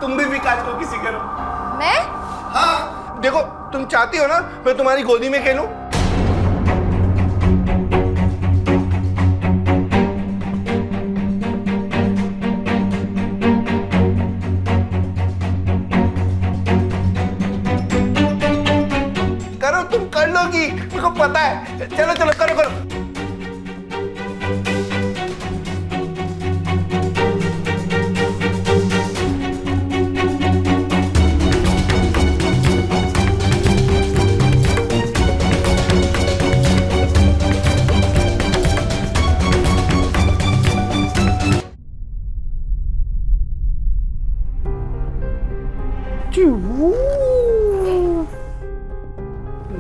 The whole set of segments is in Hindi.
तुम भी विकास को किसी करो। मैं? हाँ देखो, तुम चाहती हो ना मैं तुम्हारी गोदी में खेलूं? करो, तुम कर लोगी, मेरे को पता है। चलो चलो करो करो।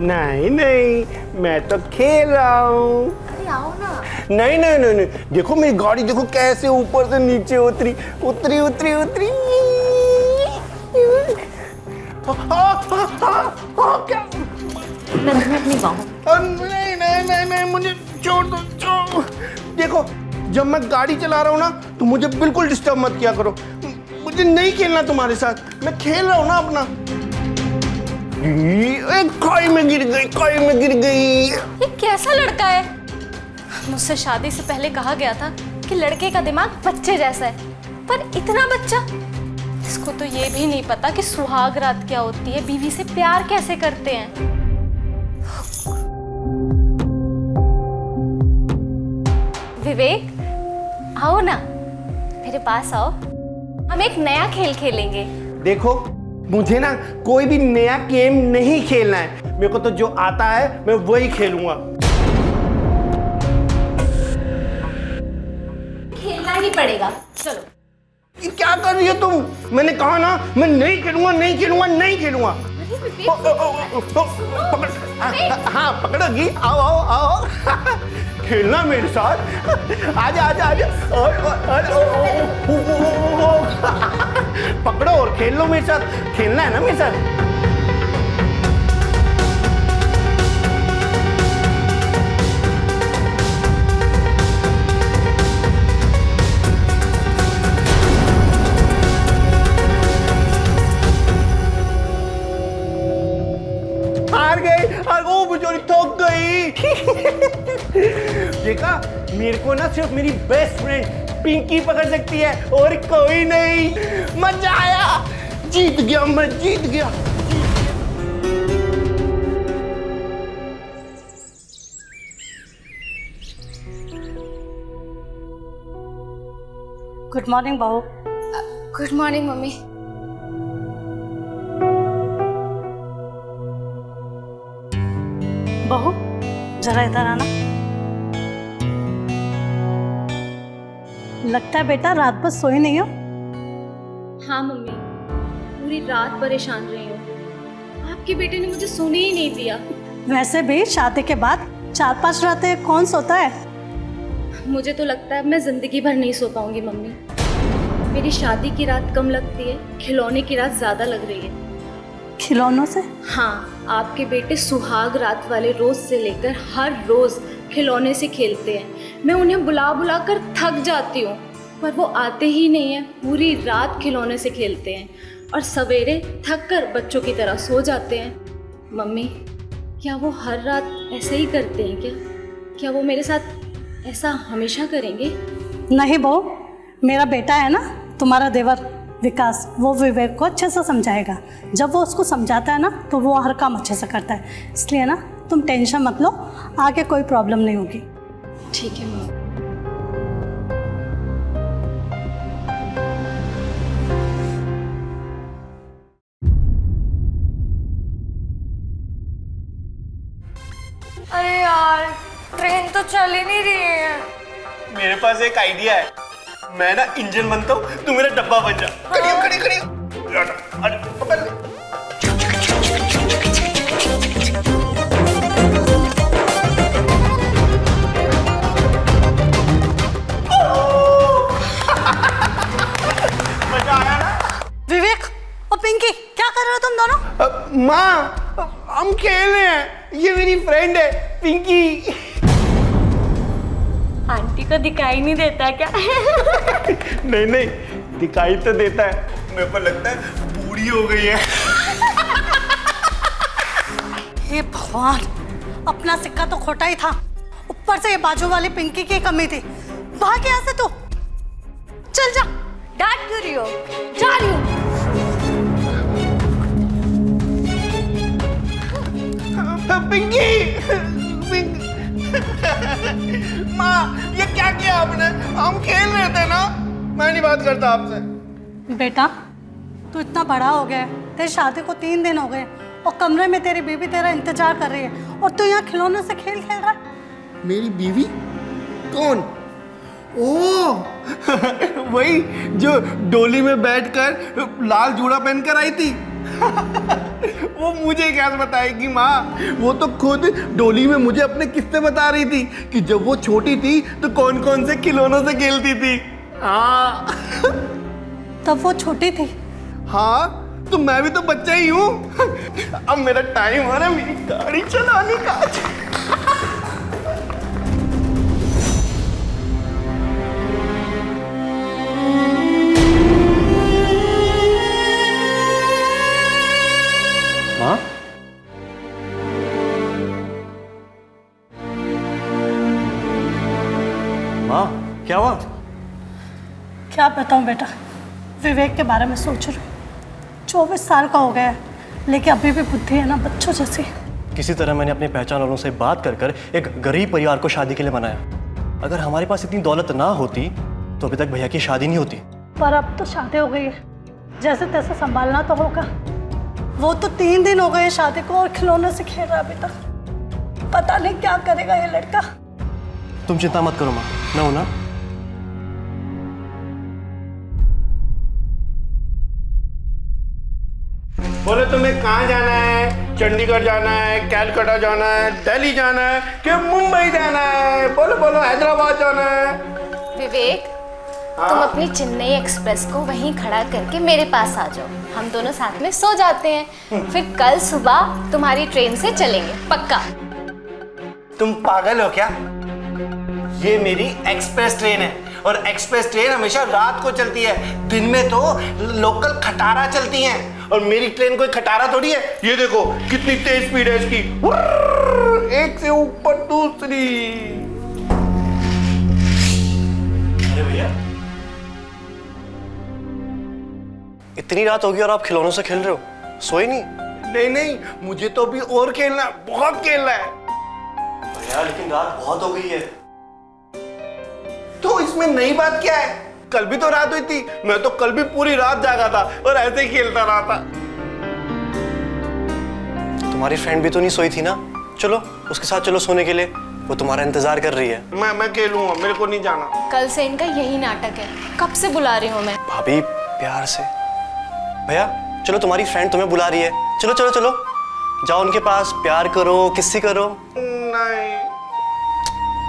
नहीं नहीं, मैं तो खेल रहा हूँ। अरे आओ ना। नहीं नहीं नहीं नहीं, देखो मेरी गाड़ी देखो कैसे ऊपर से नीचे उतरी उतरी उतरी उतरी। क्या? मैं नहीं पाऊँ। नहीं नहीं नहीं नहीं, मुझे छोड़ दो, छोड़। देखो जब मैं गाड़ी चला रहा हूँ ना तो मुझे बिल्कुल डिस्टर्ब मत किया करो। मुझे नहीं खेलना तुम्हारे साथ, मैं खेल रहा हूँ ना अपना। खाई में गिर गई, खाई में गिर गई। ये कैसा लड़का है? मुझसे शादी से पहले कहा गया था कि लड़के का दिमाग बच्चे जैसा है, पर इतना बच्चा। इसको तो ये भी नहीं पता कि सुहाग रात क्या होती है, बीवी से प्यार कैसे करते हैं। विवेक आओ ना, मेरे पास आओ, हम एक नया खेल खेलेंगे। देखो मुझे ना कोई भी नया गेम नहीं खेलना है, मेरे को तो जो आता है मैं वही खेलूंगा। खेलना ही पड़ेगा, चलो। ये क्या कर रही हो तुम? मैंने कहा ना मैं नहीं खेलूंगा, नहीं खेलूंगा, नहीं खेलूंगा। पकड़, हाँ पकड़ोगी? आओ आओ आओ। खेलना मेरे साथ, आजा आजा आजा। पकड़ो और खेल लो मेरे साथ, खेलना है ना मेरे साथ। हार गई, ओ बेचारी थक गई। देखा, मेरे को ना सिर्फ मेरी बेस्ट फ्रेंड पिंकी पकड़ सकती है और कोई नहीं। मजा आया, जीत गया, मैं जीत गया। गुड मॉर्निंग बहू। Good morning mummy. बहू जरा इधर आना। लगता है बेटा रात भर सोई नहीं हो। हाँ मम्मी, पूरी रात परेशान रही हूँ। आपके बेटे ने मुझे सोने ही नहीं दिया। वैसे भी शादी के बाद 4-5 रातें कौन सोता है? मुझे तो लगता है मैं जिंदगी भर नहीं सो पाऊंगी मम्मी। मेरी शादी की रात कम लगती है, खिलौने की रात ज्यादा लग रही है। खिलौनों से? हाँ, आपके बेटे सुहाग रात वाले रोज से लेकर हर रोज खिलौने से खेलते हैं। मैं उन्हें बुला बुला कर थक जाती हूँ, पर वो आते ही नहीं हैं। पूरी रात खिलौने से खेलते हैं और सवेरे थक कर बच्चों की तरह सो जाते हैं। मम्मी, क्या वो हर रात ऐसे ही करते हैं क्या? क्या वो मेरे साथ ऐसा हमेशा करेंगे? नहीं बहू, मेरा बेटा है ना तुम्हारा देवर विकास, वो विवेक को अच्छे से समझाएगा। जब वो उसको समझाता है ना तो वो हर काम अच्छे से करता है। इसलिए ना तुम टेंशन मत लो, आगे कोई प्रॉब्लम नहीं होगी। ठीक है मम्मी। अरे यार, ट्रेन तो चल ही नहीं रही है। मेरे पास एक आइडिया है, मैं ना इंजन बनता हूँ, तू मेरा डब्बा बन जा। खड़ी खड़ी खड़ी, अरे पकड़ ले। मजा आया ना? विवेक और पिंकी, क्या कर रहे हो तुम दोनों? माँ, हम खेल रहे हैं, ये मेरी फ्रेंड है पिंकी। आंटी को दिखाई नहीं देता क्या? नहीं नहीं, दिखाई तो देता है, मेरे को लगता है बूढ़ी हो गई है। हे भगवान, अपना सिक्का तो खोटा ही था, ऊपर से ये बाजू वाली पिंकी की कमी थी। भाग यहाँ से तू, चल जा। डांट क्यों रही हो? जा रही हूँ। पिंकी, माँ ये क्या किया आपने? हम खेल रहे थे ना, मैं नहीं बात करता आपसे। बेटा, तू इतना बड़ा हो गया है, तेरी शादी को 3 दिन हो गए और कमरे में तेरी बीवी तेरा इंतजार कर रही है और तू यहाँ खिलौने से खेल खेल रहा है। मेरी बीवी? कौन? ओह वही जो डोली में बैठकर लाल जूड़ा पहनकर आई थी। वो मुझे क्या बताएगी माँ? वो तो खुद डोली में मुझे अपने किस्से बता रही थी कि जब वो छोटी थी तो कौन कौन से खिलौनों से खेलती थी। हाँ तब वो छोटी थी। हाँ तो मैं भी तो बच्चा ही हूँ। अब मेरा टाइम हो रहा है मेरी गाड़ी चलाने का। माँ? माँ क्या हुआ? क्या बताऊँ बेटा, विवेक के बारे में सोच रही हूँ। 24 साल का हो गया है, लेकिन अभी भी बुद्धि है ना बच्चों जैसी। किसी तरह मैंने अपनी पहचान वालों से बात कर कर एक गरीब परिवार को शादी के लिए मनाया। अगर हमारे पास इतनी दौलत ना होती तो अभी तक भैया की शादी नहीं होती। पर अब तो शादी हो गई है, जैसे तैसे संभालना तो होगा। वो तो 3 दिन हो गए शादी को और खिलौने से खेल रहा है अभी तक। पता नहीं क्या करेगा ये लड़का। तुम चिंता मत करो माँ, मैं हूं ना। बोले तुम्हें कहाँ जाना है? चंडीगढ़ जाना है, कैलकाटा जाना है, दिल्ली जाना है कि मुंबई जाना है? बोलो बोलो, हैदराबाद जाना है? विवेक, तुम अपनी चेन्नई एक्सप्रेस को वहीं खड़ा करके मेरे पास आ जाओ। हम दोनों साथ में सो जाते हैं, फिर कल सुबह तुम्हारी ट्रेन से चलेंगे, पक्का। तुम पागल हो क्या? ये मेरी एक्सप्रेस ट्रेन है और एक्सप्रेस ट्रेन हमेशा रात को चलती है। दिन में तो लोकल खटारा चलती हैं और मेरी ट्रेन कोई खटारा थोड़ी है। ये देखो कितनी तेज स्पीड है इसकी, एक से ऊपर दूसरी। अरे भैया, इतनी रात होगी और आप खिलौनों से खेल रहे हो? सोए नहीं? नहीं नहीं, मुझे तो अभी और खेलना है, बहुत खेलना है। भैया लेकिन रात बहुत हो गई है। तो इसमें नई बात क्या है? कल भी तो रात हुई थी, मैं तो कल भी पूरी रात जागा था और ऐसे ही खेलता रहा था। तुम्हारी फ्रेंड भी तो नहीं सोई थी ना? चलो उसके साथ चलो सोने के लिए, वो तुम्हारा इंतजार कर रही है। मैं खेलूंगा, मेरे को नहीं जाना। कल से इनका यही नाटक है, कब से बुला रही हूँ मैं। भाभी प्यार से। भैया चलो, तुम्हारी फ्रेंड तुम्हें बुला रही है, चलो चलो चलो जाओ उनके पास, प्यार करो, किस्सी करो। नहीं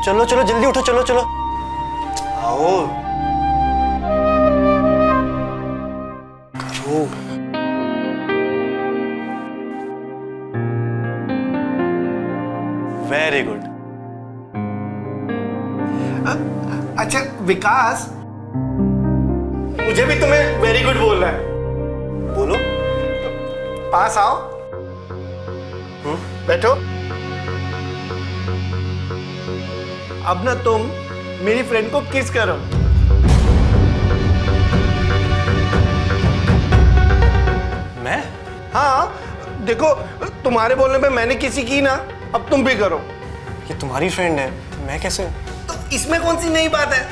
चलो चलो जल्दी उठो, चलो चलो आओ करो। Very good. अच्छा विकास, मुझे भी तुम्हें वेरी गुड बोलना है। बोलो। पास आओ। बैठो। अब ना तुम मेरी फ्रेंड को किस करो। मैं? हाँ देखो, तुम्हारे बोलने पे मैंने किसी की ना, अब तुम भी करो। ये तुम्हारी फ्रेंड है, मैं कैसे? तो इसमें कौन सी नई बात है?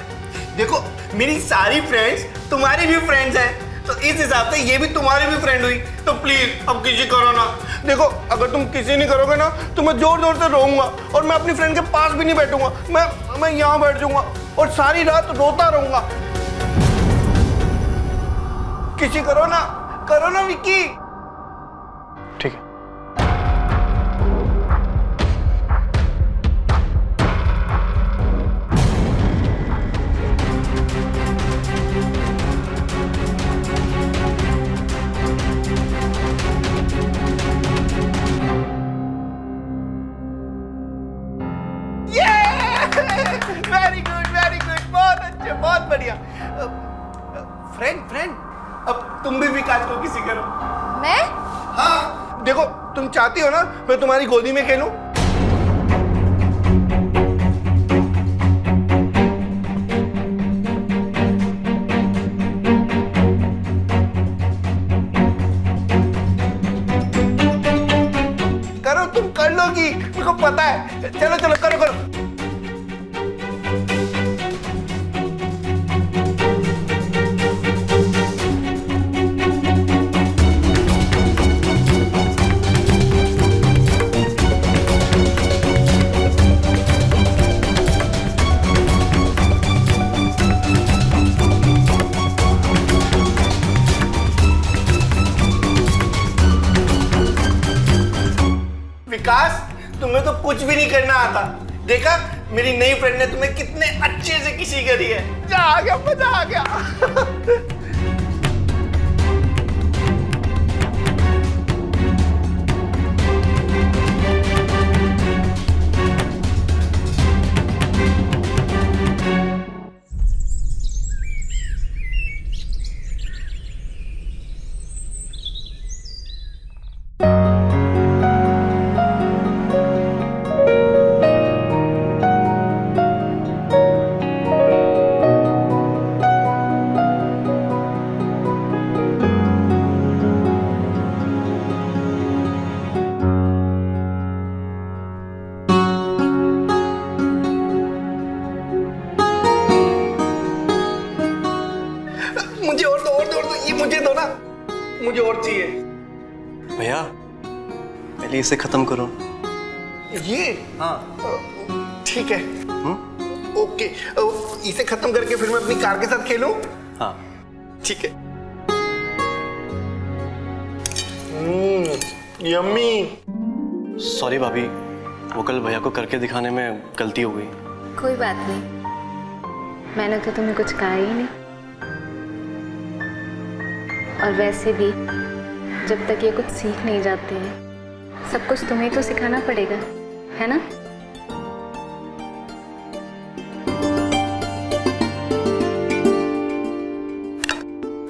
देखो मेरी सारी फ्रेंड्स तुम्हारी भी फ्रेंड्स हैं, तो इस हिसाब से ये भी तुम्हारी भी फ्रेंड हुई। तो प्लीज अब किसी करो ना। देखो अगर तुम किसी नहीं करोगे ना तो मैं जोर जोर से रोऊंगा और मैं अपनी फ्रेंड के पास भी नहीं बैठूंगा। मैं यहाँ बैठ जाऊंगा और सारी रात रोता रहूंगा। किसी करो ना विक्की। ठीक है। वेरी गुड, बहुत अच्छे, बहुत बढ़िया। फ्रेंड अब तुम भी विकास को किसी करो। मैं? हाँ देखो, तुम चाहती हो ना मैं तुम्हारी गोदी में खेलूं? करो, तुम कर लोगी, मेरे को पता है। चलो चलो करो करो। विकास, तुम्हें तो कुछ भी नहीं करना आता। देखा, मेरी नई फ्रेंड ने तुम्हें कितने अच्छे से किसी करी है। मजा आ गया, मजा आ गया। मुझे और दो, और दो, और दो। ये मुझे दो ना, मुझे और चाहिए। भैया पहले इसे खत्म करो। ये? हाँ ठीक है। ओके, इसे खत्म करके फिर मैं अपनी कार के साथ खेलूं? हाँ ठीक है। यम्मी। सॉरी भाभी, वो कल भैया को करके दिखाने में गलती हो गई। कोई बात नहीं, मैंने तो तुम्हें कुछ कहा ही नहीं। और वैसे भी जब तक ये कुछ सीख नहीं जाते हैं, सब कुछ तुम्हें तो सिखाना पड़ेगा, है ना?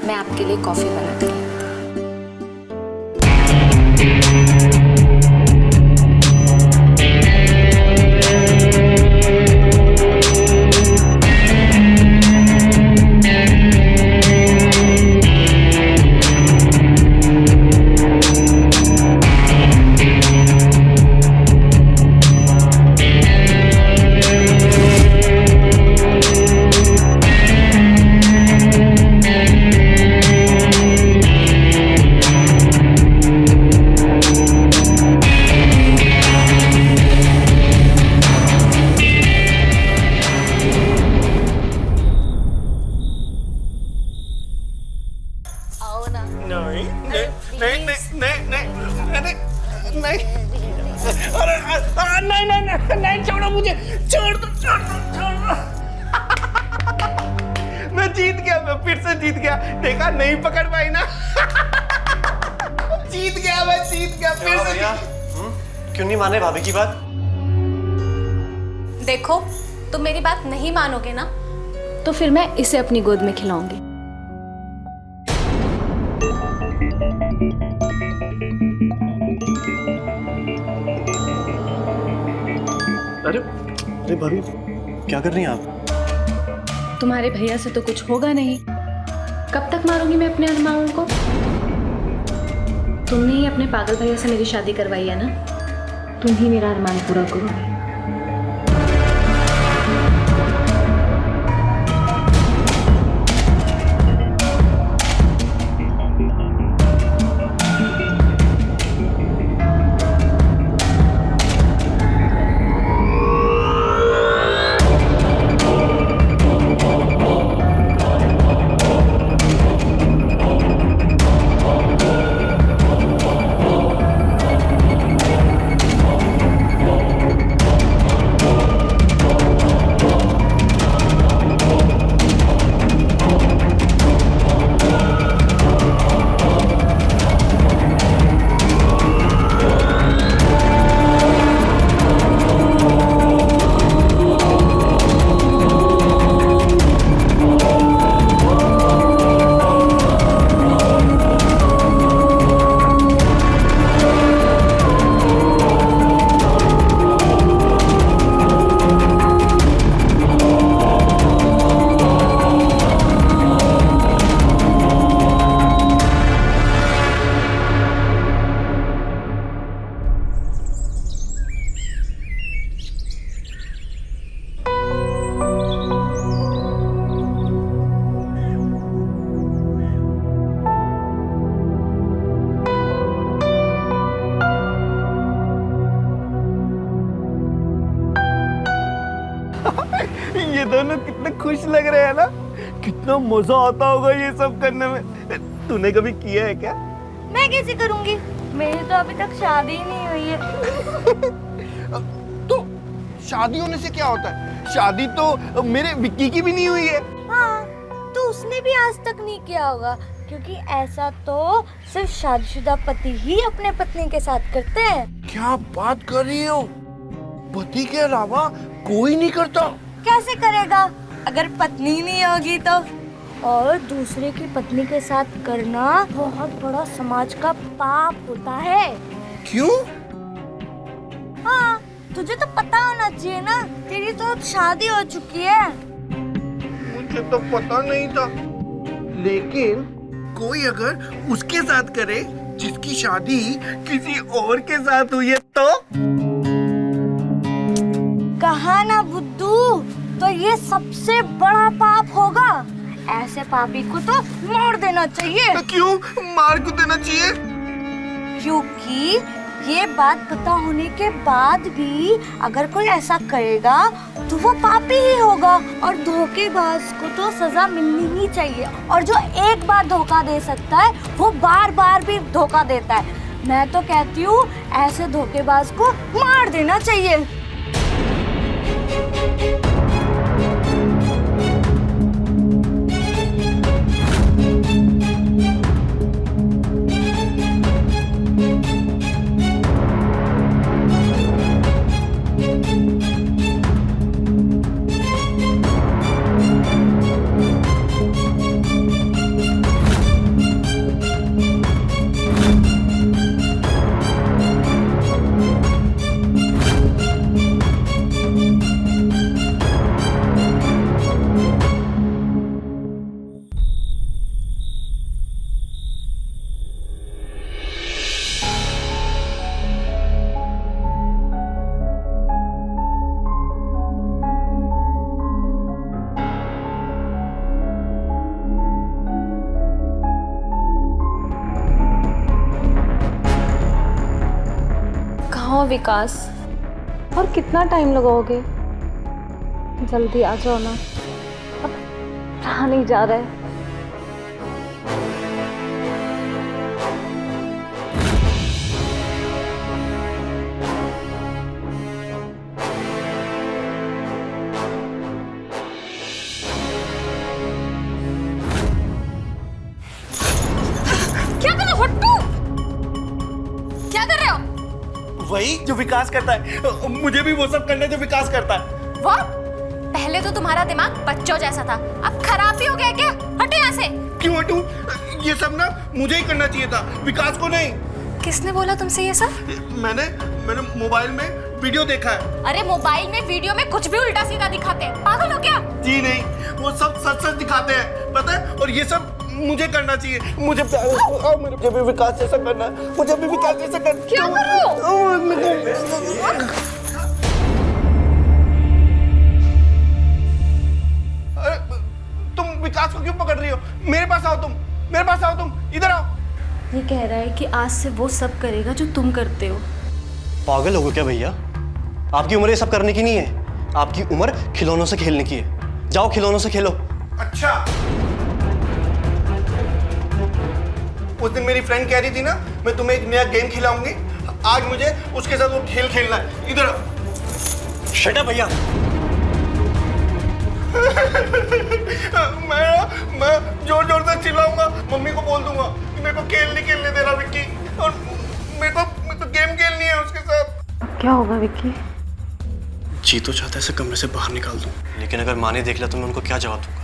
मैं आपके लिए कॉफी बनाती हूँ। नहीं, छोड़ो मुझे, छोड़ दो, छोड़ दो, छोड़ दो। मैं जीत गया, मैं फिर से जीत गया। देखा, नहीं पकड़ पाई ना। जीत गया, मैं जीत गया फिर से। क्यों नहीं माने भाभी की बात? देखो, तुम मेरी बात नहीं मानोगे ना, तो फिर मैं इसे अपनी गोद में खिलाऊंगी। अरे अरे भाभी, क्या कर रही हैं आप? तुम्हारे भैया से तो कुछ होगा नहीं। कब तक मारूंगी मैं अपने अरमानों को? तुमने ही अपने पागल भैया से मेरी शादी करवाई है ना, तुम ही मेरा अरमान पूरा करो। दोनों कितने खुश लग रहे हैं ना। कितना मजा आता होगा ये सब करने में। तूने कभी किया है क्या? मैं कैसे करूंगी, मेरी तो अभी तक शादी ही नहीं हुई है। तो शादी होने से क्या होता है? शादी तो मेरे विक्की की भी नहीं हुई है। हाँ, तो उसने भी आज तक नहीं किया होगा, क्योंकि ऐसा तो सिर्फ शादीशुदा पति ही अपने पत्नी के साथ करते हैं। क्या बात कर रही हो? पति के अलावा कोई नहीं करता? कैसे करेगा अगर पत्नी नहीं होगी तो? और दूसरे की पत्नी के साथ करना बहुत बड़ा समाज का पाप होता है। क्यों? हाँ, तुझे तो पता होना चाहिए ना, तेरी तो शादी हो चुकी है। मुझे तो पता नहीं था। लेकिन कोई अगर उसके साथ करे जिसकी शादी किसी और के साथ हुई है तो? कहा ना बुद्धू, तो ये सबसे बड़ा पाप होगा। ऐसे पापी को तो मार देना चाहिए। क्यों मार क्यों देना चाहिए? क्योंकि ये बात पता होने के बाद भी अगर कोई ऐसा करेगा तो वो पापी ही होगा, और धोखेबाज को तो सजा मिलनी ही चाहिए। और जो एक बार धोखा दे सकता है वो बार बार भी धोखा देता है। मैं तो कहती हूँ ऐसे धोखेबाज को मार देना चाहिए। विकास, और कितना टाइम लगाओगे? जल्दी आ जाओ ना, अब रहा नहीं जा रहा है। क्या कर रहे हो हट्टू? क्या कर रहे हो? वही जो विकास करता है। मुझे भी वो सब करना है जो विकास करता है। वो पहले तो तुम्हारा दिमाग बच्चों जैसा था, अब खराब ही हो गया क्या? हटो यहाँ से। क्यों हटूं? ये सब ना मुझे ही करना चाहिए था, विकास को नहीं। किसने बोला तुमसे ये सब? मैंने मोबाइल में वीडियो देखा है। अरे मोबाइल में वीडियो में कुछ भी उल्टा सीधा दिखाते हैं, पागल हो क्या? जी नहीं, वो सब सच सच दिखाते हैं, पता है? और ये सब मुझे करना चाहिए। मुझे भी विकास जैसा करना है। मुझे भी विकास जैसा करना। क्या कर रहे हो? अरे तुम विकास को क्यों पकड़ रही हो? मेरे पास आओ तुम, मेरे पास आओ तुम, इधर आओ। ये कह रहा है कि आज से वो सब करेगा जो तुम करते हो। पागल हो गए क्या भैया? आपकी उम्र ये सब करने की नहीं है, आपकी उम्र खिलौनों से खेलने की है। जाओ खिलौनों से खेलो। अच्छा, उस दिन मेरी फ्रेंड कह रही थी ना मैं तुम्हें एक नया गेम खिलाऊंगी, आज मुझे उसके साथ वो खेल खेलना है। इधर आओ। शट अप भैया। मैं जोर जोर से चिल्लाऊंगा, मम्मी को बोल दूंगा कि मेरे को खेल नहीं खेलने दे रहा विक्की, और मेरे को गेम खेलनी है उसके साथ। क्या होगा विक्की? जी तो चाहता है इसे कमरे से बाहर निकाल दूं, लेकिन अगर माँ ने देख लिया तो मैं उनको क्या जवाब दूंगा?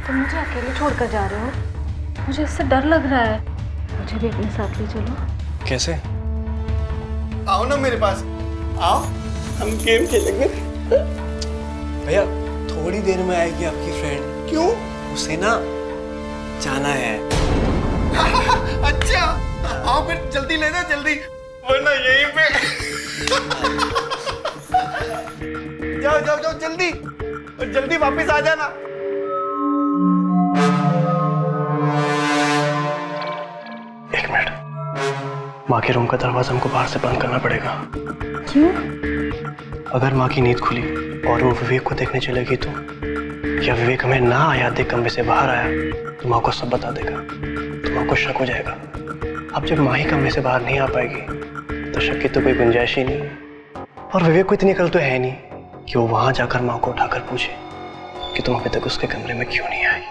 तुम मुझे अकेले छोड़कर जा रहे हो? मुझे इससे डर लग रहा है। मुझे भी अपने साथ ले चलो। कैसे? आओ ना मेरे पास, आओ हम गेम खेलेंगे। भैया थोड़ी देर में आएगी आपकी फ्रेंड। क्यों? उसे ना जाना है। अच्छा, आओ फिर जल्दी ले जा, जल्दी, वरना यहीं पे। जाओ जाओ जाओ जल्दी, और जल्दी वापस आ जाना। एक मिनट, माँ के रूम का दरवाजा हमको बाहर से बंद करना पड़ेगा। क्यों? अगर माँ की नींद खुली और वो विवेक को देखने चलेगी तो, या विवेक हमें ना आया देख कमरे से बाहर आया तो माँ को सब बता देगा, तो माँ को शक हो जाएगा। अब जब माँ ही कमरे से बाहर नहीं आ पाएगी तो शक की तो कोई गुंजाइश ही नहीं है। और विवेक को इतनी अकल तो है नहीं कि वो वहां जाकर माँ को उठाकर पूछे कि तुम अभी तक उसके कमरे में क्यों नहीं आई।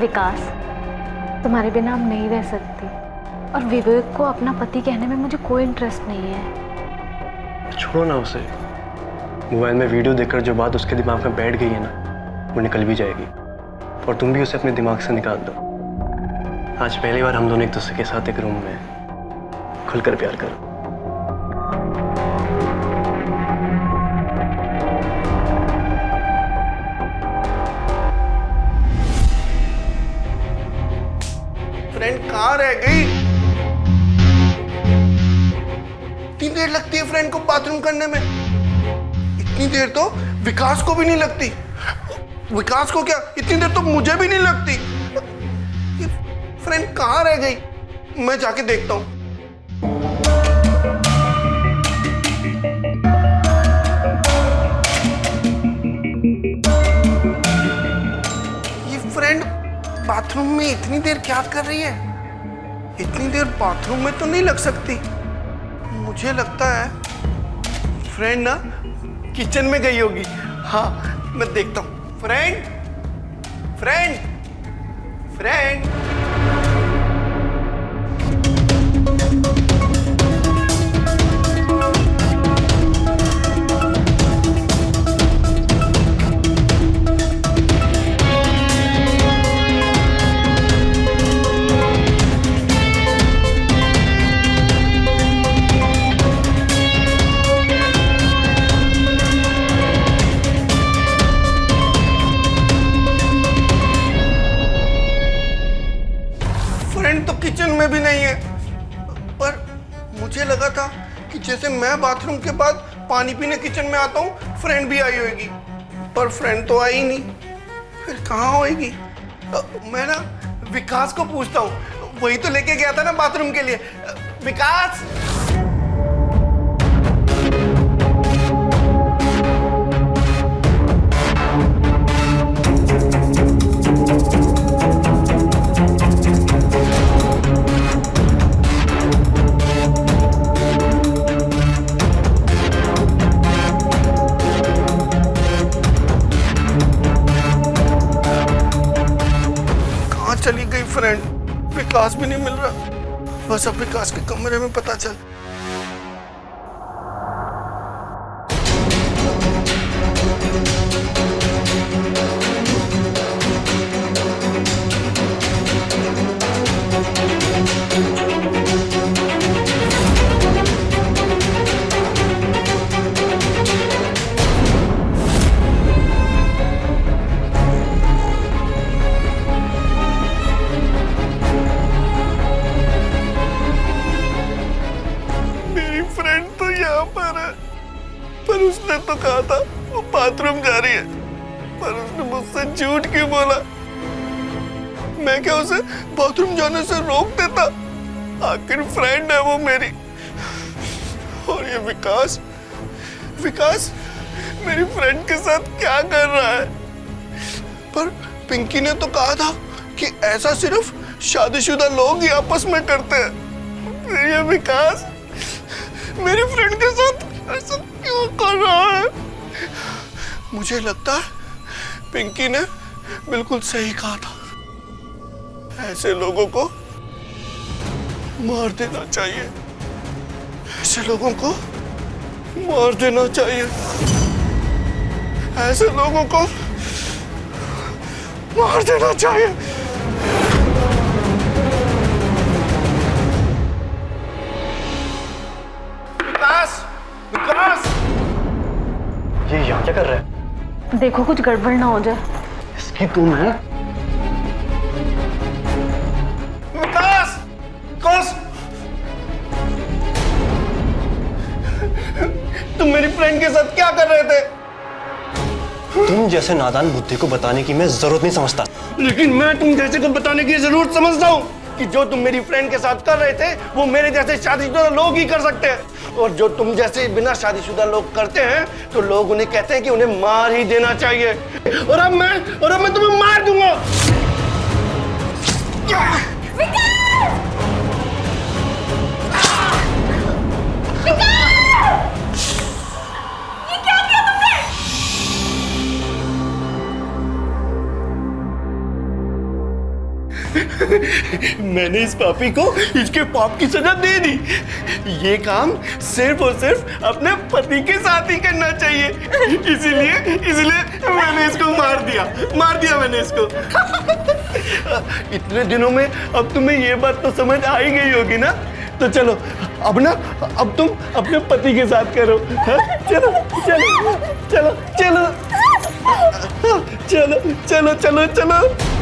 विकास, तुम्हारे बिना हम नहीं रह सकती और विवेक को अपना पति कहने में मुझे कोई इंटरेस्ट नहीं है। छोड़ो ना उसे। मोबाइल में वीडियो देखकर जो बात उसके दिमाग में बैठ गई है ना, वो निकल भी जाएगी। और तुम भी उसे अपने दिमाग से निकाल दो। आज पहली बार हम दोनों एक दूसरे के साथ एक रूम में खुलकर प्यार करो। फ्रेंड कहाँ रह गई? इतनी देर लगती है फ्रेंड को बाथरूम करने में? इतनी देर तो विकास को भी नहीं लगती। विकास को क्या, इतनी देर तो मुझे भी नहीं लगती। ये फ्रेंड कहाँ रह गई? मैं जाके देखता हूँ। ये फ्रेंड बाथरूम में इतनी देर क्या कर रही है? इतनी देर बाथरूम में तो नहीं लग सकती। मुझे लगता है फ्रेंड ना किचन में गई होगी। हाँ, मैं देखता हूँ। Friend, friend, friend. किचन में भी नहीं है। पर मुझे लगा था कि जैसे मैं बाथरूम के बाद पानी पीने किचन में आता हूँ फ्रेंड भी आई होगी, पर फ्रेंड तो आई नहीं। फिर कहाँ होएगी? मैं ना विकास को पूछता हूँ, वही तो लेके गया था ना बाथरूम के लिए। विकास, चली गई फ्रेंड? विकास भी नहीं मिल रहा। बस अब विकास के कमरे में पता चल। पर उसने तो कहा था वो बाथरूम जा रही है, पर उसने मुझसे झूठ क्यों बोला? मैं क्या उसे बाथरूम जाने से रोक देता? आखिर फ्रेंड है वो मेरी। और ये विकास, विकास मेरी फ्रेंड के साथ क्या कर रहा है? पर पिंकी ने तो कहा था कि ऐसा सिर्फ शादीशुदा लोग ही आपस में करते हैं। फिर ये विकास मेरी फ्रेंड के साथ ऐसा क्यों कर रहा है? मुझे लगता है पिंकी ने बिल्कुल सही कहा था। ऐसे लोगों को मार देना चाहिए। ऐसे लोगों को मार देना चाहिए। ऐसे लोगों को मार देना चाहिए। विकास, विकास, ये यहाँ क्या कर रहा है? देखो कुछ गड़बड़ ना हो जाए। यही तुम है? विकास! विकास! तुम मेरी फ्रेंड के साथ क्या कर रहे थे? तुम जैसे नादान बुद्धि को बताने की मैं जरूरत नहीं समझता। लेकिन मैं तुम जैसे को बताने की जरूरत समझता हूँ कि जो तुम मेरी फ्रेंड के साथ कर रहे थे वो मेरे जैसे शादीशुदा लोग ही कर सकते हैं, और जो तुम जैसे बिना शादीशुदा लोग करते हैं तो लोग उन्हें कहते हैं कि उन्हें मार ही देना चाहिए। और अब मैं तुम्हें मार दूंगा। मैंने इस पापी को इसके पाप की सजा दे दी। ये काम सिर्फ और सिर्फ अपने पति के साथ ही करना चाहिए, इसीलिए मैंने इसको मार दिया मैंने इसको। इतने दिनों में अब तुम्हें ये बात तो समझ आ ही गई होगी ना? तो चलो अब तुम अपने पति के साथ करो। हाँ? चलो चलो चलो चलो चलो चलो चलो चलो।